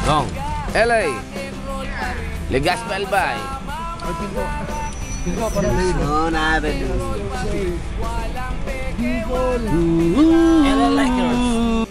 Long. LA. Legazpi Albay. No, nada. LA Lakers.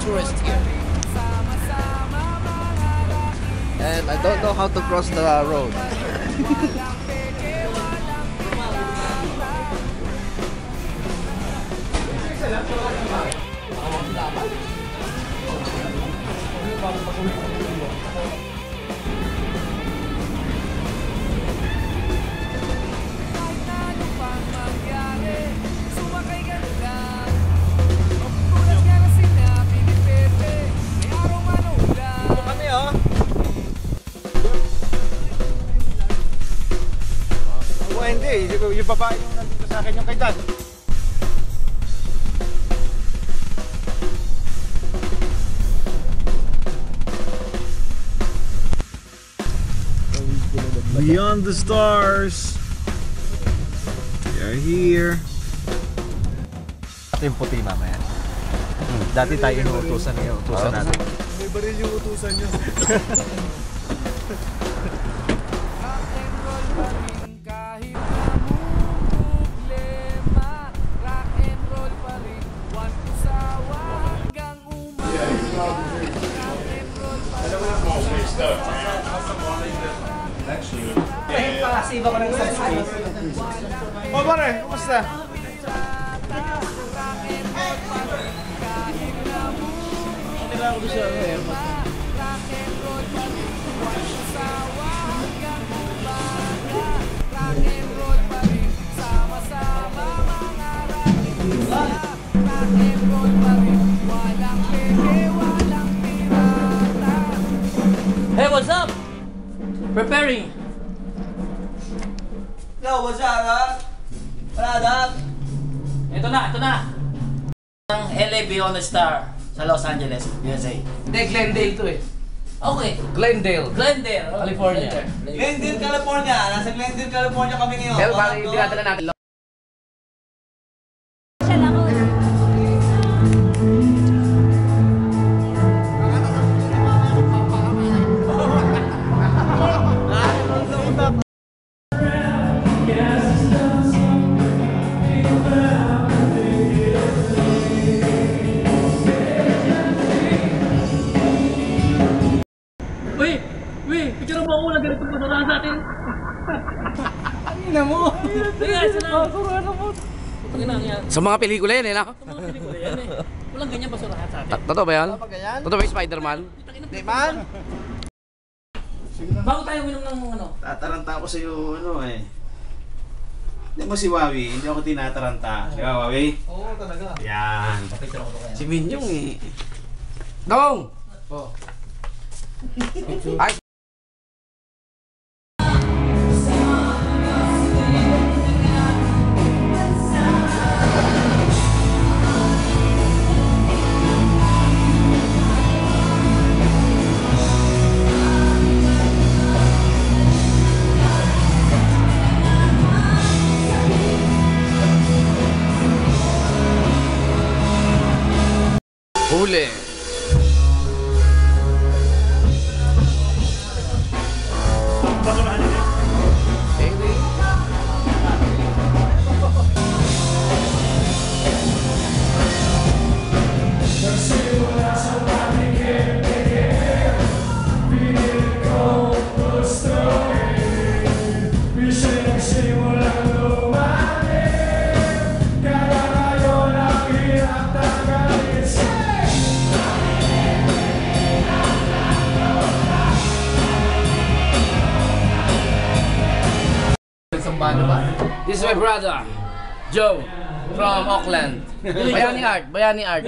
Tourist here. And I don't know how to cross the road. Yung babae yung nandito sa akin, yung kay Dad. Beyond the stars. We are here. Ito yung puti mamaya. Dati tayo inuutusan niyo, utusan natin. May baril yung utusan niyo. Pakasiba ko ng sunscreen. O pare, kumusta? Kailangan ko siya. Hey, what's up? Preparing. Yo, what's up, What up? Ito na. Ang LA Beyond the Star sa Los Angeles, USA. Hindi, Glendale to eh. Okay. Glendale. California. Glendale, California. Nasa Glendale, California kami ngayon. Pero parang dinadala natin. Picture mo ako na ganito pa sa atin. Ano mo? Sa mga pelikula yan eh, no? Sa mga pelikula yan eh. Walang ganyan basurahan sa atin. Totoo ba yan? Totoo ba yung Spider-Man? Hindi man. Bago tayo minom ng ano? Tataranta ako sa'yo, ano eh. Hindi mo si Wawi, hindi ako tinataranta. Di ba, Wawi? Oo, talaga. Yan. Si Minyong eh. Dong! Oh. Ay! Huli! This is my brother, Joe from Auckland. Bayani Art.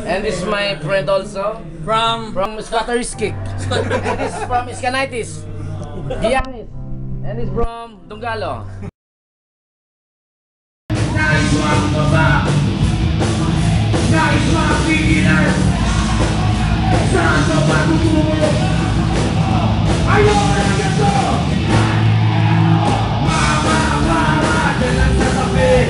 And this is my friend also from Scotteris Kick. And this is from Iskanitis. Giannis. And this is from Dunggalo. Nais makababa, nais mapigilan, saan ka ba tutungo? Ayaw na ganito! Mama, dyan lang sa tabi,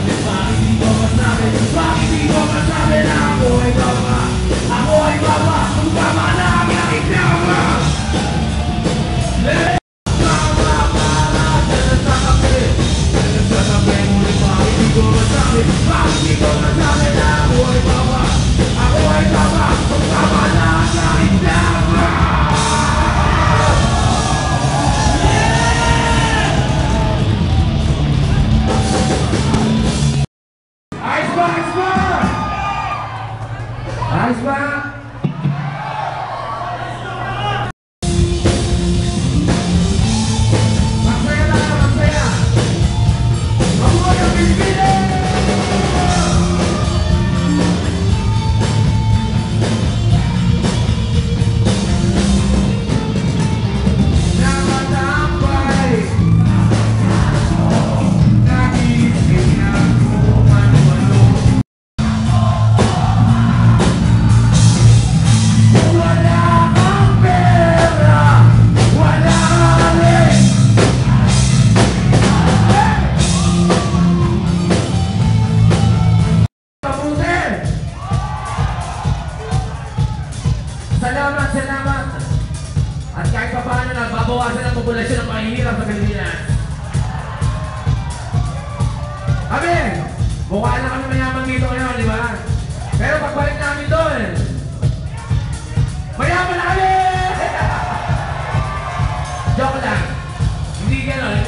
di ba hindi ko masabi, bakit hindi ko masabi na ako ay baba, kung tama na ang aking tama. Salamat! At kahit pa paano nagbabawasan ang populasyon ng mahihirap sa Pilipinas. Amen! Mukha na kami mayaman dito ngayon, di ba? Pero pagbalik namin doon, mayaman na kami! Joke lang. Hindi ganon.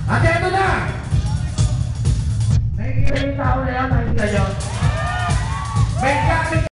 At eto na! Nakikita yung tao na yan, nakikita nyo? May gamit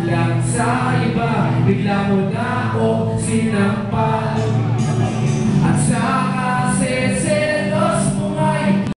lang sa iba, bigla mo na ako sinampal. At saka seselos mo nga'y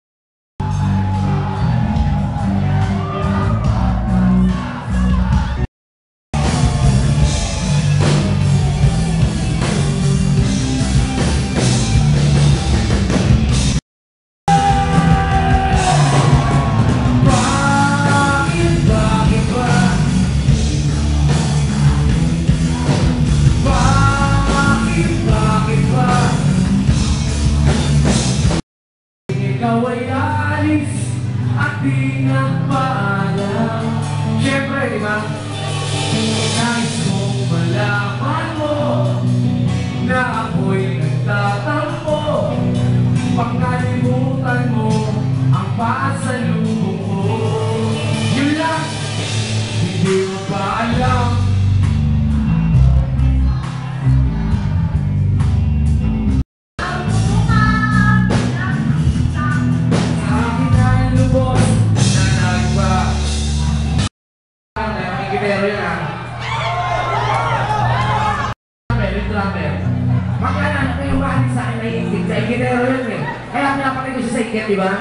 ikaw ay alis at di nagpaalam. Siyempre, di ba? Nais kong malaman mo na ako'y nagtatampo. Pagkalimutan mo ang pasalubong ko. Yun lang, hindi mo ba alam? Magkana na yung bahan sa akin na iisip sa engineer yun eh. Kaya pinapakay ko siya sa ikit, di ba?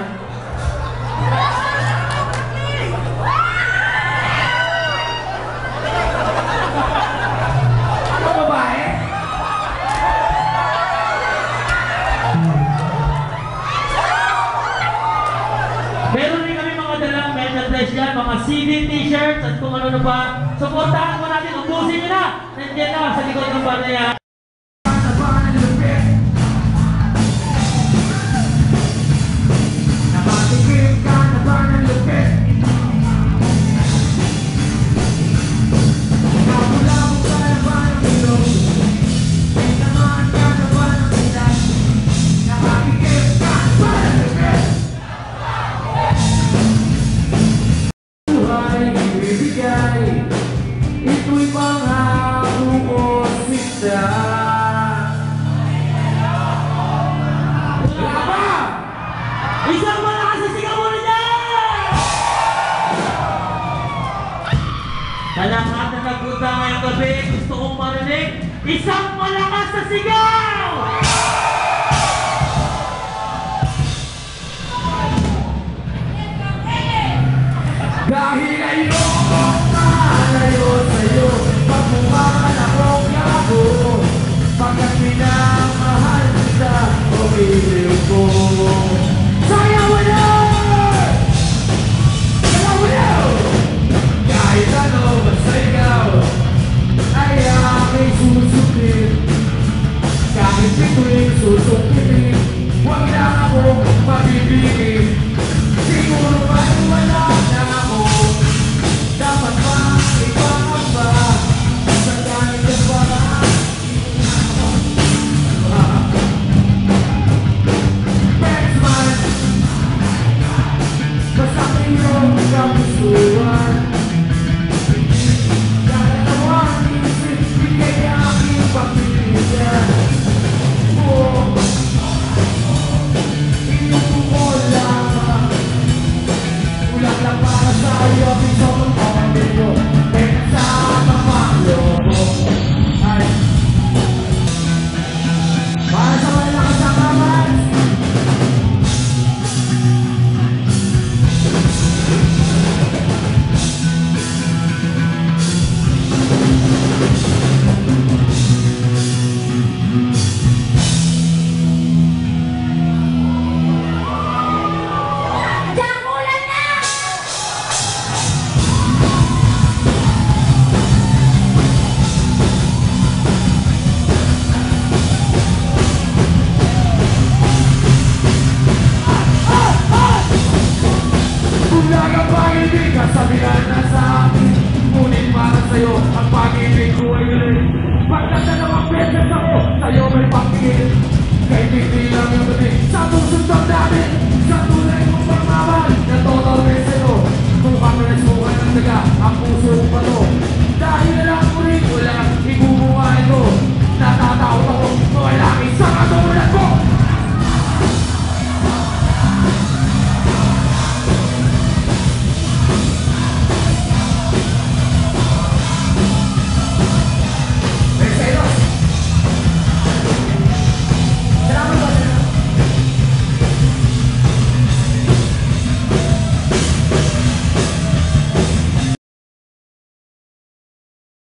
Ano ba ba? CD, t-shirts, at kung ano pa. Supportahan mo natin, ubusin nyo na! Nandiyan na sa likod ng bar na yan. Nakatikim ka na ba ng lupit? Nakabulabog ka na ba ng ilong? May tamaan ka na ba ng ilan? Nakatikim ka na ba ng lupit? Buhay ibibigay, ito'y pangako ko sinta. Wala ba? Isang malakas na sigaw mo na dyan! Sa lahat na nagpunta ngayong gabi, gusto kong marinig, isang malakas na sigaw! Dahil ayokong malayo sa'yo, pagmumahal akong gago, pagkat minamahal kita, pumiliw ko. Sayaw ulit! Sayaw ulit! Kahit ano basta ikaw ay aking susukit. Kahit ito'y susukitin, huwag lang akong mabibigin. Siguro ba'y wala na ako? Dapat ba ibang ba? Sa dahil ka ba? Best man, basta mayroong kapusuan. Kahit tawang isip, bigay aking pagpilitan. Inuukol lamang, ulang lang para sa'yo, piso ng pamilya ko. Kaya sa kapalo ko ay para sa malakas na kamay. Sabihan na sa akin, ngunit para sa'yo ang pag-ibig ko ay galing. Pagkat dalawang beses